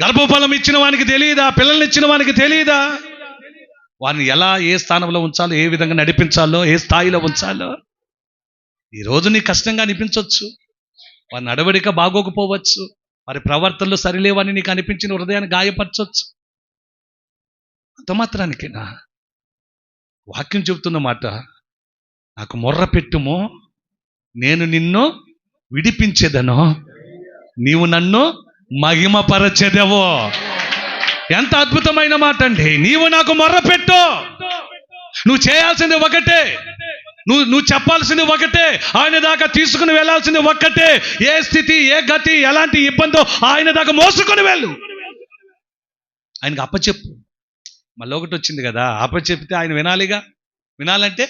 గర్భఫలం ఇచ్చిన వానికి తెలియదా? పిల్లల్ని ఇచ్చిన వానికి తెలియదా? వారిని ఎలా, ఏ స్థానంలో ఉంచాలో, ఏ విధంగా నడిపించాలో, ఏ స్థాయిలో ఉంచాలో. ఈరోజు నీకు కష్టంగా అనిపించవచ్చు, వారి నడవడిక బాగోకపోవచ్చు, వారి ప్రవర్తనలు సరిలేవని నీకు అనిపించిన హృదయాన్ని గాయపరచవచ్చు. అంత మాత్రానికేనా? వాక్యం చెబుతున్న మాట, నాకు మొర్ర పెట్టుము, నేను నిన్ను విడిపించేదను, నీవు నన్ను మహిమపరచెదవో. ఎంత అద్భుతమైన మాట అండి. నీవు నాకు మొర్ర పెట్టు, నువ్వు చేయాల్సింది ఒకటే, నువ్వు చెప్పాల్సింది ఒకటే, ఆయన దాకా తీసుకుని వెళ్ళాల్సింది ఒక్కటే. ఏ స్థితి, ఏ గతి, ఎలాంటి ఇబ్బందో ఆయన దాకా మోసుకొని వెళ్ళు. ఆయనకు అప్పచెప్పు. మళ్ళీ ఒకటి వచ్చింది కదా, అప్పచెప్తే ఆయన వినాలిగా. వినాలంటే,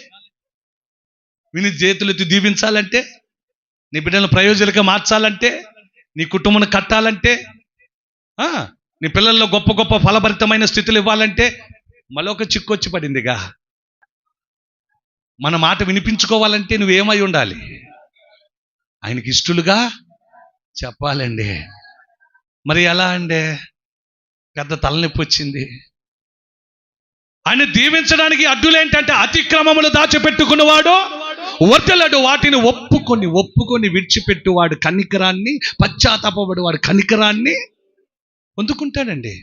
విని చేతులెత్తి దీవించాలంటే, నీ బిడ్డలను ప్రయోజకులుగా మార్చాలంటే, నీ కుటుంబం కట్టాలంటే, నీ పిల్లల్లో గొప్ప గొప్ప ఫలభరితమైన స్థితులు ఇవ్వాలంటే, మళ్ళీ ఒక చిక్కు వచ్చి పడిందిగా. మన మాట వినిపించుకోవాలంటే నువ్వేమై ఉండాలి? ఆయనకి ఇష్టలుగా చెప్పాలండి. మరి ఎలా అండి? పెద్ద తలనొప్పి వచ్చింది. ఆయన దీవించడానికి అడ్డులేంటంటే, అతిక్రమములు దాచిపెట్టుకున్నవాడు వర్తలడు, వాటిని ఒప్పుకొని విడిచిపెట్టువాడు కనికరాన్ని, పశ్చాత్తాపపడు వాడు కనికరాన్ని పొందుకుంటాడండి.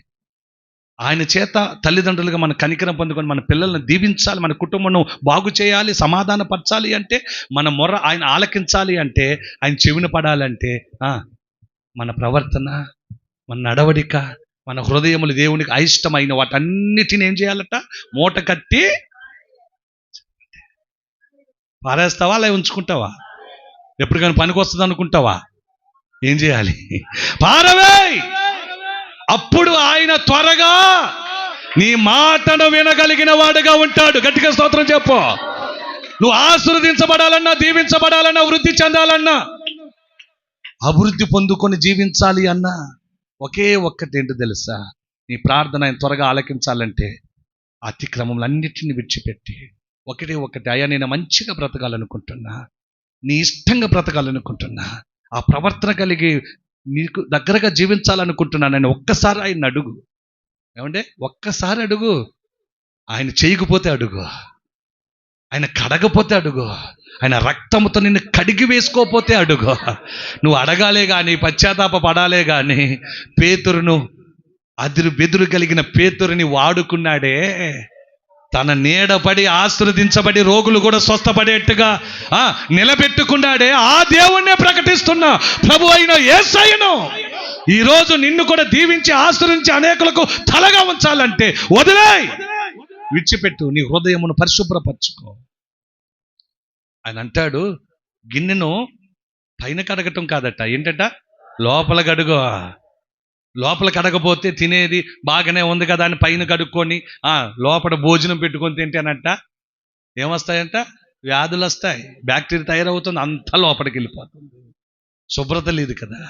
ఆయన చేత తల్లిదండ్రులుగా మన కనికరం పొందుకొని మన పిల్లల్ని దీవించాలి, మన కుటుంబం బాగు చేయాలి, సమాధానపరచాలి అంటే, మన మొర్ర ఆయన ఆలకించాలి అంటే, ఆయన చెవిన పడాలంటే, మన ప్రవర్తన, మన నడవడిక, మన హృదయములు దేవునికి అయిష్టమైన వాటన్నిటిని ఏం చేయాలట? మూట కట్టి పారేస్తావా, అలా ఉంచుకుంటావా? ఎప్పటికైనా పనికి వస్తుంది అనుకుంటావా? ఏం చేయాలి? పారవేయ్. అప్పుడు ఆయన త్వరగా నీ మాటను వినగలిగిన వాడుగా ఉంటాడు. గట్టిగా స్తోత్రం చెప్పు. నువ్వు ఆశీర్వదించబడాలన్నా, దీవించబడాలన్నా, వృద్ధి చెందాలన్నా, అభివృద్ధి పొందుకొని జీవించాలి అన్నా ఒకే ఒక్కటి ఏంటో తెలుసా? నీ ప్రార్థన ఆయన త్వరగా ఆలకించాలంటే అతిక్రమములన్నిటిని విడిచిపెట్టి ఒకటి, అయ్యా నేను మంచిగా బ్రతకాలనుకుంటున్నా, నీ ఇష్టంగా బ్రతకాలనుకుంటున్నా, ఆ ప్రవర్తన కలిగి నీకు దగ్గరగా జీవించాలనుకుంటున్నాను నేను. ఒక్కసారి ఆయన అడుగు. ఏమంటే ఒక్కసారి అడుగు. ఆయన చేయకపోతే అడుగు, ఆయన కడగపోతే అడుగు, ఆయన రక్తముతో నిన్ను కడిగి వేసుకోపోతే అడుగు. నువ్వు అడగాలే కానీ, పశ్చాత్తాప పడాలే కానీ. పేతురును, అదిరు బెదురు కలిగిన పేతురుని వాడుకున్నాడే. తన నీడపడి ఆశీర్వదించబడి రోగులు కూడా స్వస్థపడేట్టుగా నిలబెట్టుకున్నాడే. ఆ దేవుణ్ణే ప్రకటిస్తున్నా, ప్రభు అయిన యేసయ్యను. ఈరోజు నిన్ను కూడా దీవించి ఆశీర్వదించి అనేకులకు తలగా ఉంచాలంటే వదిలేయ్, విడిచిపెట్టు, నీ హృదయమును పరిశుభ్రపరచుకో. ఆయన అంటాడు, గిన్నెను పైన కడగటం కాదట, ఏంటట? లోపల కడుగో. లోపల కడగపోతే తినేది బాగానే ఉంది కదా అని పైన కడుక్కొని లోపల భోజనం పెట్టుకొని తింటేనంట ఏమొస్తాయంట? వ్యాధులు వస్తాయి, బ్యాక్టీరియా తయారవుతుంది, అంతా లోపలికి వెళ్ళిపోతుంది. శుభ్రత లేదు కదా.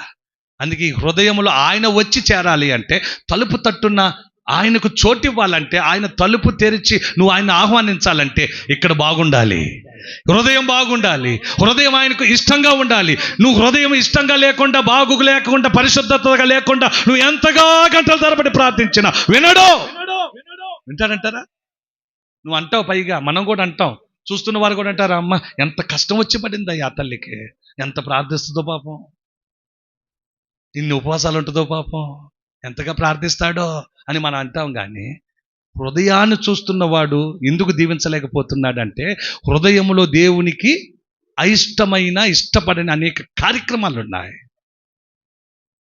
అందుకే ఈ హృదయంలో ఆయన వచ్చి చేరాలి అంటే, తలుపు తట్టున్న ఆయనకు చోటు ఇవ్వాలంటే, ఆయన తలుపు తెరిచి నువ్వు ఆయన ఆహ్వానించాలంటే ఇక్కడ బాగుండాలి, హృదయం బాగుండాలి, హృదయం ఆయనకు ఇష్టంగా ఉండాలి. నువ్వు హృదయం ఇష్టంగా లేకుండా, బాగు లేకుండా, పరిశుద్ధతగా లేకుండా నువ్వు ఎంతగా గంటల తరబడి ప్రార్థించినా వినడు. వింటాడంటారా? నువ్వు అంటావు, పైగా మనం కూడా అంటాం, చూస్తున్న వారు కూడా అంటారా, అమ్మ ఎంత కష్టం వచ్చి పడింది ఆ తల్లికి, ఎంత ప్రార్థిస్తుందో పాపం, ఇన్ని ఉపవాసాలు ఉంటుందో పాపం, ఎంతగా ప్రార్థిస్తాడో అని మనం అంటాం. కానీ హృదయాన్ని చూస్తున్నవాడు ఎందుకు దీవించలేకపోతున్నాడంటే, హృదయంలో దేవునికి అయిష్టమైన, ఇష్టపడిన అనేక కార్యక్రమాలు ఉన్నాయి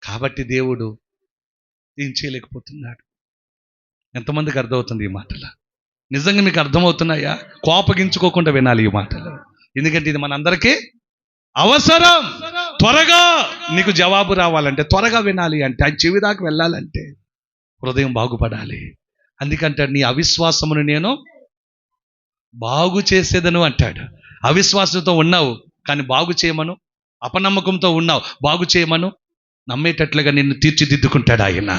కాబట్టి దేవుడు ఏం చేయలేకపోతున్నాడు. ఎంతమందికి అర్థమవుతుంది ఈ మాటలు? నిజంగా మీకు అర్థమవుతున్నాయా? కోపగించుకోకుండా వినాలి ఈ మాటలు, ఎందుకంటే ఇది మనందరికీ అవసరం. త్వరగా నీకు జవాబు రావాలంటే, త్వరగా వినాలి అంటే, ఆ చెవి దాకా వెళ్ళాలంటే హృదయం బాగుపడాలి. అందుకంటే నీ అవిశ్వాసమును నేను బాగు చేసేదను అంటాడు. అవిశ్వాసంతో ఉన్నావు కానీ బాగు చేయమను, అపనమ్మకంతో ఉన్నావు బాగు చేయమను, నమ్మేటట్లుగా నిన్ను తీర్చిదిద్దుకుంటాడు ఆయన.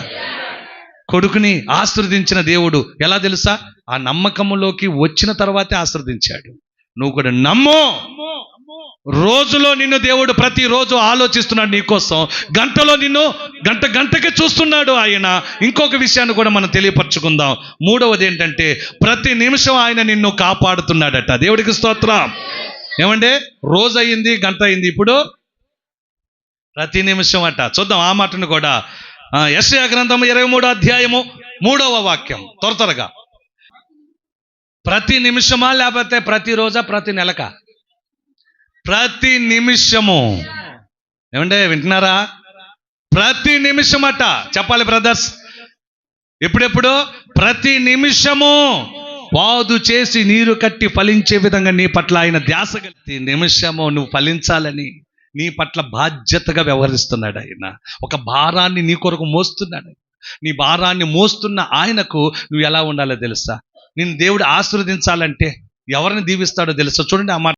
కొడుకుని ఆశీర్వదించిన దేవుడు ఎలా తెలుసా? ఆ నమ్మకములోకి వచ్చిన తర్వాతే ఆశీర్వదించాడు. నువ్వు కూడా నమ్ము, రోజులో నిన్ను దేవుడు ప్రతిరోజు ఆలోచిస్తున్నాడు నీకోసం. గంటలో నిన్ను గంటకి చూస్తున్నాడు ఆయన. ఇంకొక విషయాన్ని కూడా మనం తెలియపరచుకుందాం. మూడవది ఏంటంటే ప్రతి నిమిషం ఆయన నిన్ను కాపాడుతున్నాడట. దేవుడికి స్తోత్రం. ఏమంటే రోజు అయింది, గంట అయింది, ఇప్పుడు ప్రతి నిమిషం అట. చూద్దాం ఆ మాటను కూడా. యెషయా గ్రంథం 23వ అధ్యాయము 3వ వాక్యం త్వరగా. ప్రతి నిమిషమా లేకపోతే ప్రతిరోజా, ప్రతి నెలక? ప్రతి నిమిషము. ఏమంటే వింటున్నారా? ప్రతి నిమిషమట. చెప్పాలి బ్రదర్స్. ఎప్పుడెప్పుడు? ప్రతి నిమిషము వాదు చేసి నీరు కట్టి ఫలించే విధంగా నీ పట్ల ఆయన ధ్యాస కలిగి నిమిషము నువ్వు ఫలించాలని నీ పట్ల బాధ్యతగా వ్యవహరిస్తున్నాడు ఆయన. ఒక భారాన్ని నీ కొరకు మోస్తున్నాడు. నీ భారాన్ని మోస్తున్న ఆయనకు నువ్వు ఎలా ఉండాలో తెలుసా? నిన్ను దేవుడు ఆశీర్వదించాలంటే ఎవరిని దీవిస్తాడో తెలుసా? చూడండి ఆ మాట.